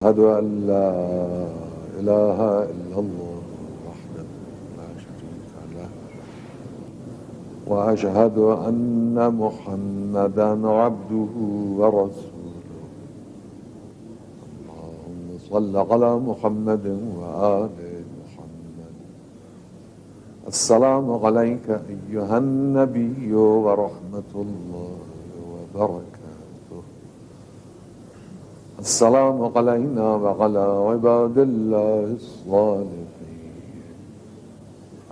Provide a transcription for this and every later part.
أشهد أن لا إله إلا الله وحده لا شريك له وأشهد أن محمدا عبده ورسوله اللهم صل على محمد وآل محمد. السلام عليك أيها النبي ورحمة الله وبركاته. السلام علينا وعلى عباد الله الصالحين.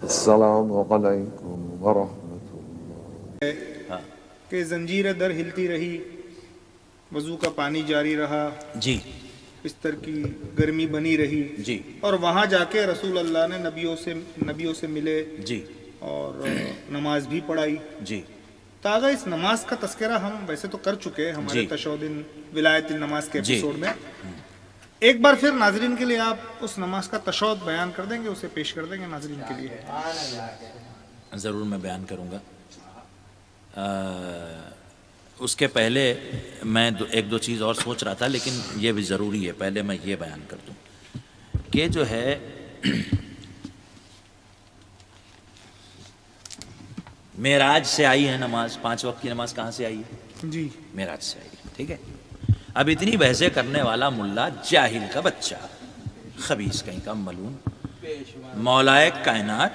السلام عليكم ورحمة الله. کہ زنجیر در ہلتی رہی، وضو کا پانی جاری رہا، جی بستر کی گرمی بنی رہی، جی اور وہاں جا کے رسول اللہ نے نبیوں سے ملے جی اور نماز بھی پڑھائی. جی تاغا اس نماز کا تذکرہ ہم ویسے تو کر چکے ہمارے جی تشہد ولایت النماز کے جی ایپیسوڈ میں. ایک بار پھر ناظرین کے لیے آپ اس نماز کا تشہد بیان کر دیں گے، اسے پیش کر دیں گے ناظرین کے لیے. ضرور میں بیان کروں گا. اس کے پہلے میں ایک دو چیز اور سوچ رہا تھا، لیکن یہ بھی ضروری ہے، پہلے میں یہ بیان کر دوں کہ جو ہے معراج سے آئی ہے نماز. 5 وقت کی نماز کہاں سے آئی ہے؟ جی معراج سے آئی ہے. ٹھیک ہے. اب اتنی بحثیں کرنے والا ملا، جاہل کا بچہ، خبیث کہیں کا ملعون، مولائے کائنات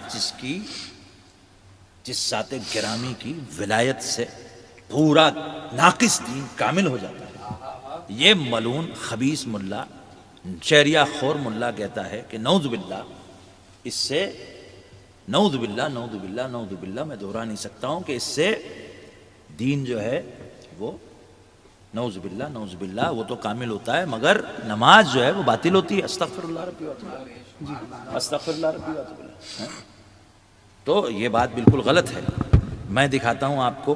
جس ذات گرامی کی ولایت سے پورا ناقص دین کامل ہو جاتا ہے، یہ ملعون خبیث ملا، شہریہ خور ملا کہتا ہے کہ نعوذ باللہ، اس سے نعوذ باللہ نعوذ باللہ نعوذ باللہ، میں دہرا نہیں سکتا ہوں کہ اس سے دین جو ہے وہ نعوذ باللہ وہ تو کامل ہوتا ہے، مگر نماز جو ہے وہ باطل ہوتی ہے. استغفر اللہ ربی واتوب الیہ، استغفر اللہ ربی واتوب الیہ. تو یہ بات بالکل غلط ہے. میں دکھاتا ہوں آپ کو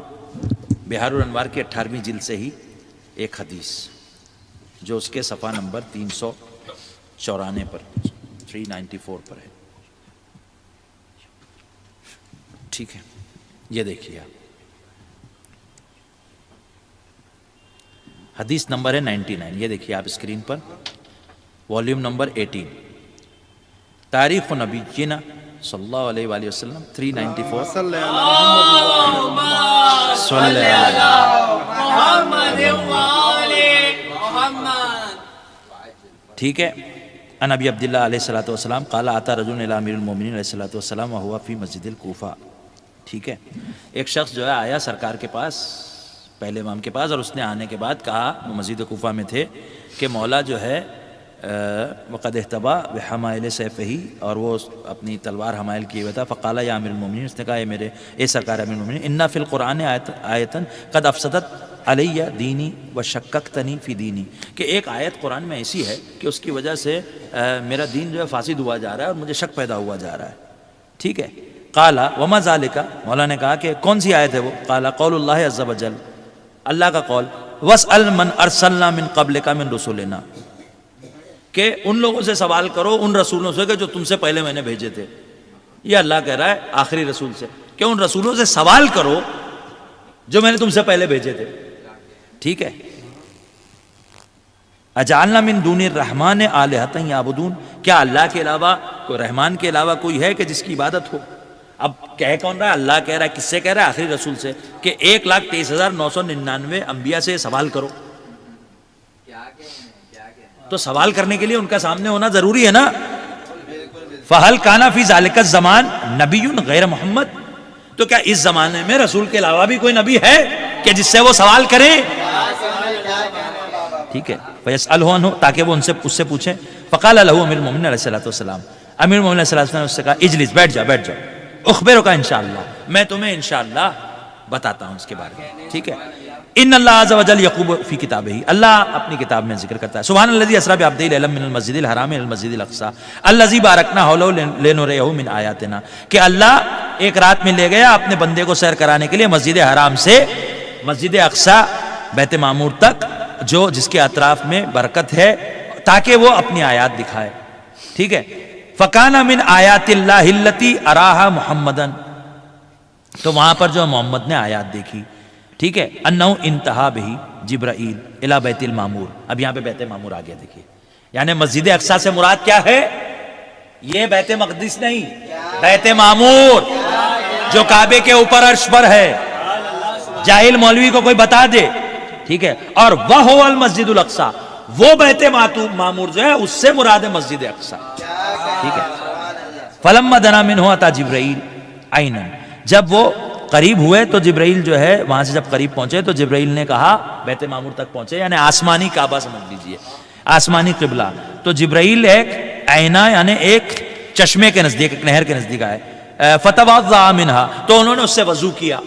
بہار الانوار کی 18ویں جلد سے ہی ایک حدیث جو اس کے صفحہ نمبر 394 پر 394 پر ہے. ٹھیک ہے، یہ دیکھیے آپ، حدیث نمبر ہے 99. یہ دیکھیے آپ اسکرین پر، والیوم نمبر 18، تاریخ نبینا صلی اللہ علیہ وآلہ وسلم 394. صلی اللہ صلی ٹھیک ہے. ان ابی عبداللہ علیہ الصلوۃ والسلام قال آتا رجل الی امیر المومنین علیہ الصلوۃ والسلام وهو فی مسجد الکوفہ. ٹھیک ہے، ایک شخص جو ہے آیا سرکار کے پاس، پہلے امام کے پاس، اور اس نے آنے کے بعد کہا، وہ مسجد کوفہ میں تھے، کہ مولا جو ہے وقد احتبا بحمائل سیفہ، اور وہ اپنی تلوار حمائل کیے ہوئے تھا. فقال یا امیر المومنین، اس نے کہا اے سرکار امیر المومنین، ان فی القرآن آیتن قد افسدت علیہ دینی و شککتنی فی دینی، کہ ایک آیت قرآن میں ایسی ہے کہ اس کی وجہ سے میرا دین جو ہے فاسد ہوا جا رہا ہے اور مجھے شک پیدا ہوا جا رہا ہے. ٹھیک ہے. قال وما ذالک، مولا نے کہا کہ کون سی آیت ہے وہ؟ قال قول اللہ عز وجل، اللہ کا قول، واسأل من ارسلنا من قبلک من رسولنا، کہ ان لوگوں سے سوال کرو، ان رسولوں سے کہ جو تم سے پہلے میں نے بھیجے تھے. یہ اللہ کہہ رہا ہے آخری رسول سے کہ ان رسولوں سے سوال کرو جو میں نے تم سے پہلے بھیجے تھے. ٹھیک ہے. اجعلنا من دون الرحمن آلہۃ یعبدون، کیا اللہ کے علاوہ، کوئی رحمان کے علاوہ کوئی ہے کہ جس کی عبادت ہو؟ اب کہہ کون رہا ہے؟ اللہ کہہ رہا ہے. کس سے کہہ رہا ہے؟ آخری رسول سے، کہ 1,23,999 انبیاء سے سوال کرو. تو سوال کرنے کے لیے ان کا سامنے ہونا ضروری ہے نا. فَهَلْ كَانَ فِي ذَلِكَ الزَّمَانِ نَبِيٌّ غَيْرَ محمد، تو کیا اس زمانے میں رسول کے علاوہ بھی کوئی نبی ہے کہ جس سے وہ سوال کریں؟ ٹھیک ہے. فَيَسْأَلُهُ عَنْهُ، تاکہ وہ اس سے پوچھیں. فَقَالَ لَهُ امیر المومنین علیہ الصلوۃ والسلام، امیر المومنین علیہ الصلوۃ والسلام نے اس سے کہا اجلس، بیٹھ جا، اخبرک انشاءاللہ، میں تمہیں انشاءاللہ بتاتا ہوں اس کے بارے میں. ٹھیک ہے. ان اللہ عز وجل یقوب فی کتابہ، اللہ اپنی کتاب میں ذکر کرتا ہے، سبحان الذی اسری بعبدہ لیلا من المسجد الحرام الی المسجد الاقصی الذی بارکنا حولہ لنریہ من آیاتنا، کہ اللہ ایک رات میں لے گیا اپنے بندے کو سیر کرانے کے لیے مسجد حرام سے مسجد اقصی بیت معمور تک، جو جس کے اطراف میں برکت ہے، تاکہ وہ اپنی آیات دکھائے. ٹھیک ہے. فکان من آیات اللہ التی اراہا محمدن، تو وہاں پر جو محمد نے آیات دیکھی. ٹھیک ہے. انہو انتہا بہی جبرائیل الی بیت المعمور، اب یہاں پہ بیت معمور آ گیا. دیکھیے یعنی مسجد اقصی سے مراد کیا ہے؟ یہ بیت مقدس نہیں، بیت معمور جو کعبے کے اوپر عرش پر ہے، جاہل مولوی کو کوئی بتا دے، ٹھیک ہے. اور وہ المسجد الاقصی، وہ بیت معمور جو ہے اس سے مراد ہے مسجد اقصی، ٹھیک ہے. فلما دنا منہ اتی جبرائیل عینا، جب وہ قریب ہوئے تو جبرائیل جو ہے وہاں سے جب قریب پہنچے تو جبرائیل نے کہا، بیت معمور تک پہنچے یعنی آسمانی کعبہ سمجھ لیجئے، آسمانی قبلہ. تو جبرائیل ایک عینا یعنی ایک چشمے کے نزدیک، ایک نہر کے نزدیک آئے. فتوضا منہا، تو انہوں نے اس سے وضو کیا.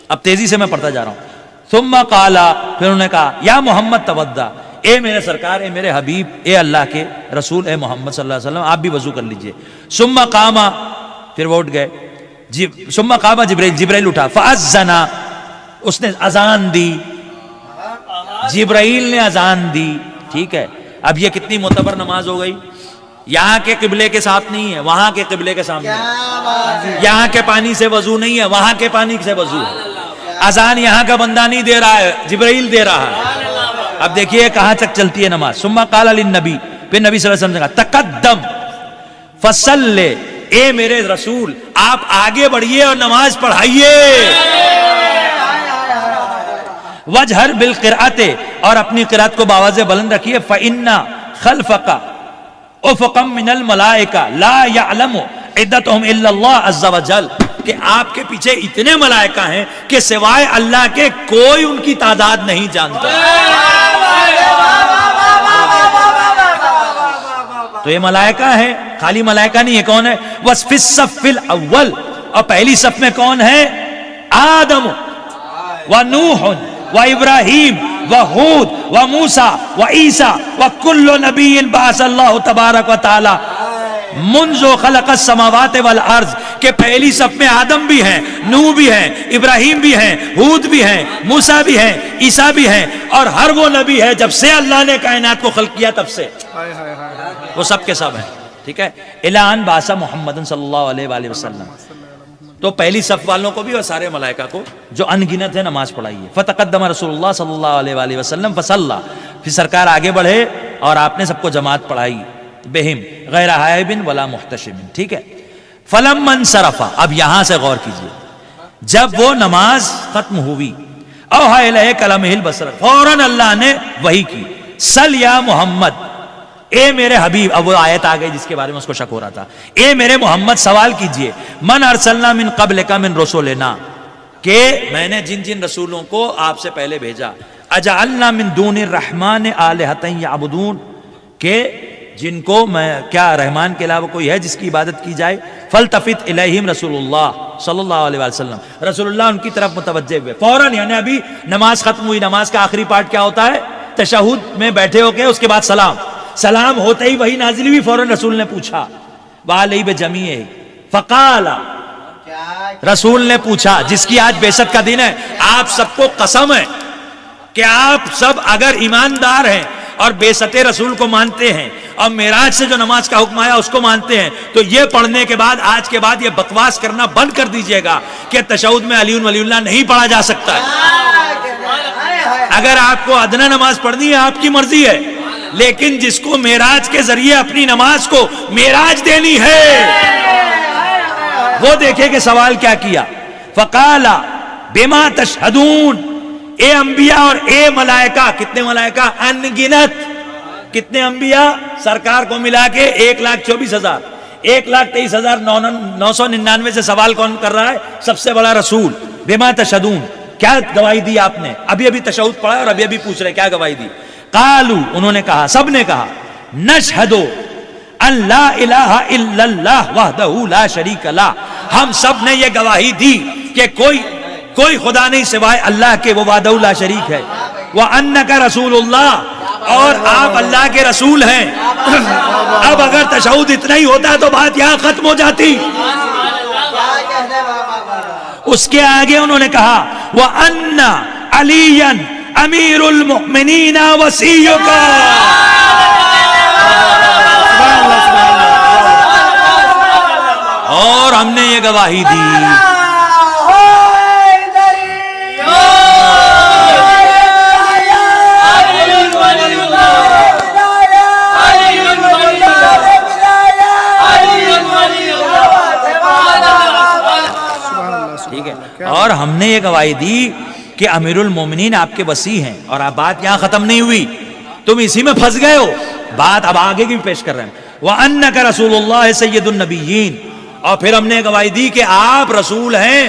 اب تیزی سے میں پڑھتا جا رہا ہوں. ثم قال، پھر انہوں نے کہا یا محمد توضا، اے میرے سرکار، اے میرے حبیب، اے اللہ کے رسول، اے محمد صلی اللہ علیہ وسلم، آپ بھی وضو کر لیجئے. ثم قام، پھر وہ اٹھ گئے. ثم قام جبرائیل، جبرائیل اٹھا. فاذن، اس نے اذان دی، جبرائیل نے اذان دی، ٹھیک ہے. اب یہ کتنی معتبر نماز ہو گئی؟ یہاں کے قبلے کے ساتھ نہیں ہے، وہاں کے قبلے کے سامنے. یہاں کے پانی سے وضو نہیں ہے، وہاں کے پانی سے وضو ہے. اذان یہاں کا بندہ نہیں دے رہا ہے، جبرائیل دے رہا ہے. اب دیکھیے کہاں تک چلتی ہے نماز. ثم قال للنبی، پھر نبی صلی اللہ علیہ وسلم نے کہا تقدم فصلی، اے میرے رسول آپ آگے بڑھیے اور نماز پڑھائیے. وجہر بالقرأۃ، اور اپنی قرأت کو باواز بلند رکھیے. فإن خلفک افقا من الملائکہ لا یعلم عدتهم الا اللہ عز وجل، کہ آپ کے پیچھے اتنے ملائکہ ہیں کہ سوائے اللہ کے کوئی ان کی تعداد نہیں جانتا. تو یہ ملائکہ ہیں، خالی ملائکہ نہیں ہے. کون ہے؟ وفی الصف الاول، اور پہلی صف میں کون ہے؟ آدم و نوح و ابراہیم و ہود و موسیٰ و عیسیٰ و کل نبی بعث اللہ تبارک و تعالی منذ خلق السماوات والارض، کہ پہلی صف میں آدم بھی ہیں، نوح بھی ہیں، ابراہیم بھی ہیں، ہود بھی ہیں، موسیٰ بھی ہیں، عیسیٰ بھی ہیں، اور ہر وہ نبی ہے جب سے اللہ نے کائنات کو خلق کیا تب سے وہ سب کے سب ہیں، ٹھیک ہے. الان باسا محمد صلی اللہ علیہ وآلہ وسلم. تو پہلی صف والوں کو بھی اور سارے ملائکہ کو جو انگنت ہے نماز پڑھائیے. فتقدم رسول اللہ صلی اللہ علیہ وآلہ وسلم فصلی، پھر سرکار آگے بڑھے اور آپ نے سب کو جماعت پڑھائی. بہم غیر حائب ولا محتشم، ٹھیک ہے. فلما انصرف، اب یہاں سے غور کیجئے، جب وہ نماز ختم ہوئی، اوحا الیہ کلمہ البصر، فوراً اللہ نے وحی کی. سل یا محمد، اے میرے حبیب. اب وہ آیت آ گئی جس کے بارے میں اس کو شک ہو رہا تھا. اے میرے محمد سوال کیجئے، من ارسلنا من قبلک من رسولنا، کہ میں نے جن جن رسولوں کو آپ سے پہلے بھیجا، اجعلنا من دون الرحمن آلہۃ یعبدون، کہ جن کو میں کیا رحمان کے علاوہ کوئی ہے جس کی عبادت کی جائے. فالتفت الیہم رسول اللہ صلی اللہ علیہ وسلم، رسول اللہ ان کی طرف متوجہ ہوئے فوراً. یعنی ابھی نماز ختم ہوئی، نماز کا آخری پارٹ کیا ہوتا ہے؟ تشہد میں بیٹھے ہو کے اس کے بعد سلام ہوتے ہی وہی نازل ہوئی. فوراً رسول نے پوچھا وعلیہ بجمیع، فقال، رسول نے پوچھا، جس کی آج بعثت کا دن ہے، آپ سب کو قسم ہے کہ آپ سب اگر ایماندار ہیں اور بعثت رسول کو مانتے ہیں اور معراج سے جو نماز کا حکم آیا اس کو مانتے ہیں، تو یہ پڑھنے کے بعد آج کے بعد یہ بکواس کرنا بند کر دیجئے گا کہ تشہد میں علی ولی اللہ نہیں پڑھا جا سکتا ہے. اگر آپ کو ادنا نماز پڑھنی ہے آپ کی مرضی ہے، لیکن جس کو معراج کے ذریعے اپنی نماز کو معراج دینی ہے وہ دیکھے کہ سوال کیا کیا. فقال بما تشہدون، اے انبیاء اور اے ملائکہ. کتنے ملائکہ؟ انگنت. کتنے انبیاء؟ سرکار کو ملا کے 1,24,000، 1,23,999 سے سوال کون کر رہا ہے؟ سب سے بڑا رسول. بما تشہدون، کیا گواہی دی آپ نے؟ ابھی تشہد پڑھا اور ابھی پوچھ رہے کیا گواہی دی. قالوا، انہوں نے کہا، سب نے کہا، نشہد ان لا الہ الا اللہ وحدہ لا شریک لہ، ہم سب نے یہ گواہی دی کہ کوئی خدا نہیں سوائے اللہ کے، وہ وحدہ لا شریک ہے. وانک رسول اللہ، اور آپ اللہ کے رسول ہیں. اب اگر تشہد اتنا ہی ہوتا تو بات یہاں ختم ہو جاتی. اس کے آگے انہوں نے کہا وَأَنَّ عَلِيًّا أَمِيرُ الْمُؤْمِنِينَ وَسِيُّكَ، اور ہم نے یہ گواہی دی اور ہم نے یہ گواہی دی کہ امیر المومنین آپ کے وصی ہیں. اور اب بات یہاں ختم نہیں ہوئی, تم اسی میں پھنس گئے ہو, بات اب آگے کی پیش کر رہے ہیں. وَأَنَّكَ رَسُولُ اللَّهِ سَيِّدُ النَّبِيِّينَ, اور پھر ہم نے گواہی دی کہ آپ رسول ہیں,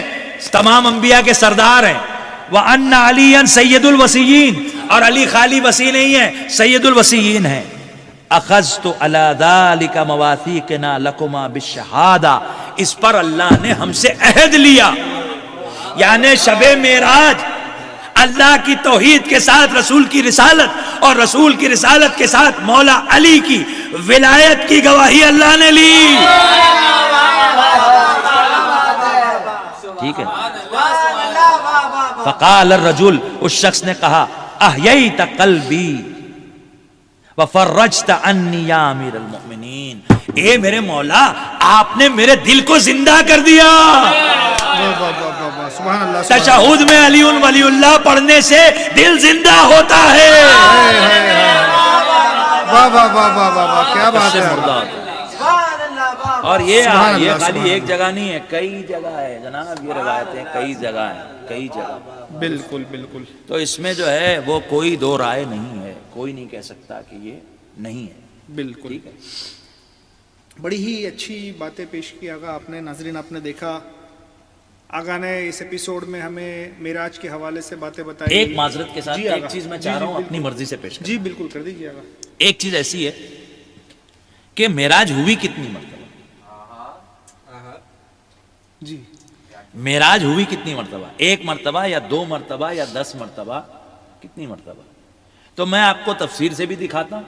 تمام انبیاء کے سردار ہیں. وَأَنَّ عَلِيًّا سَيِّدُ الْوَصِيِّينَ, اور علی خالی وصی نہیں ہے, سید الوصیین ہیں. اخذت علی ذلک مواثیقنا لکما بالشہادہ, اس پر اللہ نے ہم سے عہد لیا. یعنی شب معراج اللہ کی توحید کے ساتھ رسول کی رسالت, اور رسول کی رسالت کے ساتھ مولا علی کی ولایت کی گواہی اللہ نے لی. ٹھیک ہے. فقال الرجل, اس شخص نے کہا, احییت قلبی وفرجت عنی یا امیر المؤمنین, اے میرے مولا آپ نے میرے دل کو زندہ کر دیا. سبحان اللہ. تشہد میں علی ولی اللہ پڑھنے سے دل زندہ ہوتا ہے. واہ واہ واہ واہ واہ, کیا بات ہے. اور یہ خالی ایک جگہ نہیں ہے, کئی جگہ ہے جناب, یہ روایتیں کئی جگہ ہیں, کئی جگہ. بالکل بالکل. تو اس میں جو ہے وہ کوئی دو رائے نہیں ہے, کوئی نہیں کہہ سکتا کہ یہ نہیں ہے. بالکل. ٹھیک ہے. بڑی ہی اچھی باتیں پیش کی آقا آپ نے. ناظرین آپ نے دیکھا آقا نے اس ایپیسوڈ میں ہمیں معراج کے حوالے سے باتیں بتائی. ایک معذرت کے ساتھ جی ایک آقا. چیز میں جی چاہ رہا جی ہوں اپنی بالکل. مرضی سے پیش کروں. جی بالکل کر دیجیے آقا. ایک چیز ایسی ہے کہ معراج ہوئی کتنی مرتبہ, جی معراج ہوئی کتنی مرتبہ, ایک مرتبہ یا دو مرتبہ یا 10 مرتبہ, کتنی مرتبہ؟ تو میں آپ کو تفسیر سے بھی دکھاتا ہوں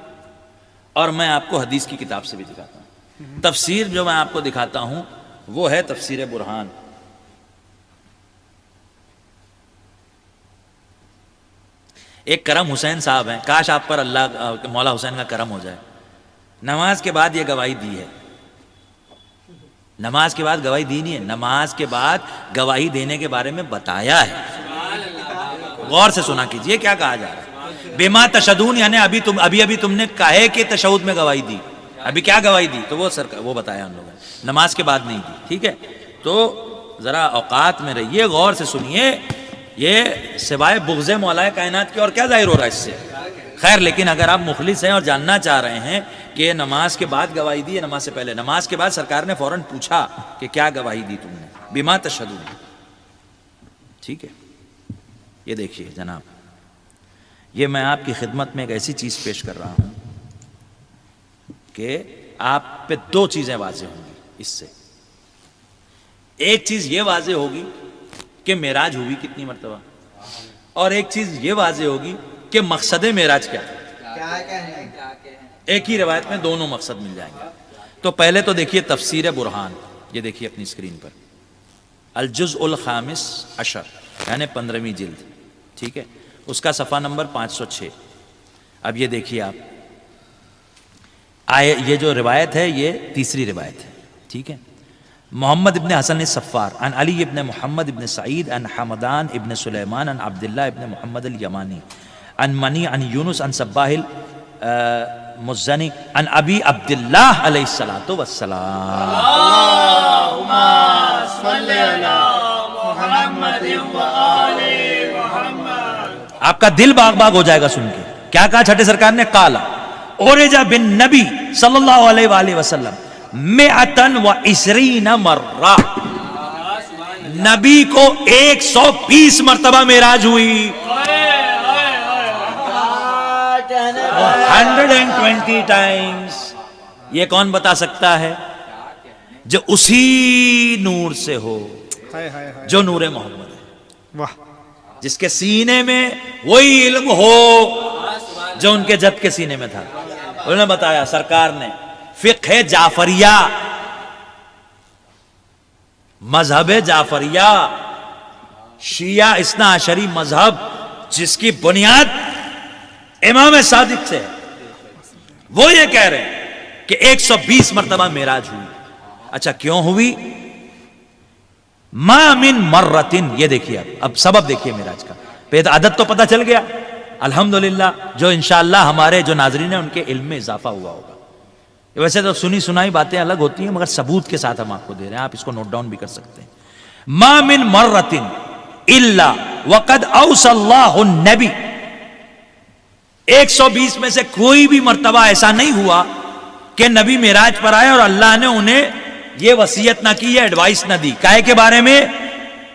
اور میں آپ کو حدیث کی کتاب سے بھی دکھاتا ہوں. تفسیر جو میں آپ کو دکھاتا ہوں وہ ہے تفسیر برہان. ایک کرم حسین صاحب ہیں, کاش آپ پر اللہ مولا حسین کا کرم ہو جائے. نماز کے بعد یہ گواہی دی ہے, نماز کے بعد گواہی دی نہیں ہے, نماز کے بعد گواہی دینے کے بارے میں بتایا ہے. غور سے سنا کیجئے کیا کہا جا رہا ہے. بما تشہدون, یعنی ابھی تم نے کہے کہ تشہد میں گواہی دی, ابھی کیا گواہی دی تو وہ بتایا ان لوگوں نے, نماز کے بعد نہیں دی. ٹھیک ہے, تو ذرا اوقات میں رہیے, غور سے سنیے. یہ سوائے بغض مولا کائنات کے اور کیا ظاہر ہو رہا ہے اس سے. خیر, لیکن اگر آپ مخلص ہیں اور جاننا چاہ رہے ہیں کہ نماز کے بعد گواہی دی ہے نماز سے پہلے, نماز کے بعد سرکار نے فوراً پوچھا کہ کیا گواہی دی تم نے, بما تشہدون. ٹھیک ہے, یہ دیکھیے جناب, یہ میں آپ کی خدمت میں ایک ایسی چیز پیش کر رہا ہوں کہ آپ پہ دو چیزیں واضح ہوں گی اس سے. ایک چیز یہ واضح ہوگی کہ معراج ہوئی کتنی مرتبہ, اور ایک چیز یہ واضح ہوگی کہ مقصد معراج کیا ہے. ایک ہی روایت میں دونوں مقصد مل جائیں گے. تو پہلے تو دیکھیے تفسیر برہان, یہ دیکھیے اپنی اسکرین پر, الجزء الخامس عشر یعنی 15ویں جلد. ٹھیک ہے, اس کا صفحہ نمبر 506. اب یہ دیکھیے آپ, یہ جو روایت ہے یہ تیسری روایت ہے. ٹھیک ہے, محمد ابن حسن الصفار عن علی ابن محمد ابن سعید عن حمدان ابن سلیمان عن عبداللہ ابن محمد الیمانی عن منی عن یونس عن صباح المزنی عن ابی عبداللہ علیہ الصلوۃ والسلام. اللہم صلی علی محمد و آل محمد. آپ کا دل باغ باغ ہو جائے گا سن کے. کیا کہا چھٹے سرکار نے؟ قالا اورجا بن نبی صلی اللہ علیہ وآلہ وسلم 120 مرہ, نبی کو 120 مرتبہ معراج ہوئی. 120 ٹائمز. یہ کون بتا سکتا ہے؟ جو اسی نور سے ہو, جو نور محمد ہے, واہ, جس کے سینے میں وہی علم ہو جو ان کے جد کے سینے میں تھا. انہوں نے بتایا سرکار نے فقہ جعفریہ, مذہب جعفریہ, شیعہ اثنا عشری مذہب جس کی بنیاد امام صادق سے ہے, وہ یہ کہہ رہے ہیں کہ 120 مرتبہ معراج ہوئی. اچھا کیوں ہوئی؟ ما من مرتن, یہ دیکھیے اب سبب دیکھیے معراج کا. پہلے عدد تو پتہ چل گیا الحمدللہ, جو انشاءاللہ ہمارے جو ناظرین ہیں ان کے علم میں اضافہ ہوا ہوگا. ویسے تو سنی سنائی باتیں الگ ہوتی ہیں مگر ثبوت کے ساتھ ہم آپ کو دے رہے ہیں, آپ اس کو نوٹ ڈاؤن بھی کر سکتے ہیں. ما من مرتن الا وقد اوصى اللہ النبی، 120 میں سے کوئی بھی مرتبہ ایسا نہیں ہوا کہ نبی معراج پر آئے اور اللہ نے انہیں یہ وصیت نہ کی، یہ ایڈوائس نہ دی، کائے کے بارے میں؟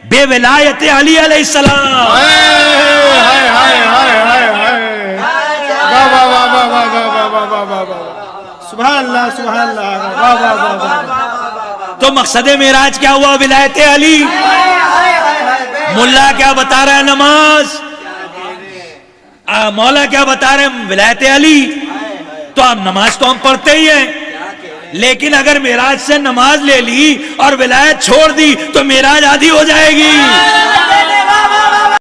بے ولایت علی علیہ السلام۔ سبحان اللہ سبحان اللہ۔ تو مقصد معراج کیا ہوا؟ ولایت علی۔ ملا کیا بتا رہا ہے؟ نماز۔ مولا کیا بتا رہے ہیں؟ ولایت علی۔ تو اب نماز تو ہم پڑھتے ہی ہیں، لیکن اگر معراج سے نماز لے لی اور ولایت چھوڑ دی تو معراج آدھی ہو جائے گی۔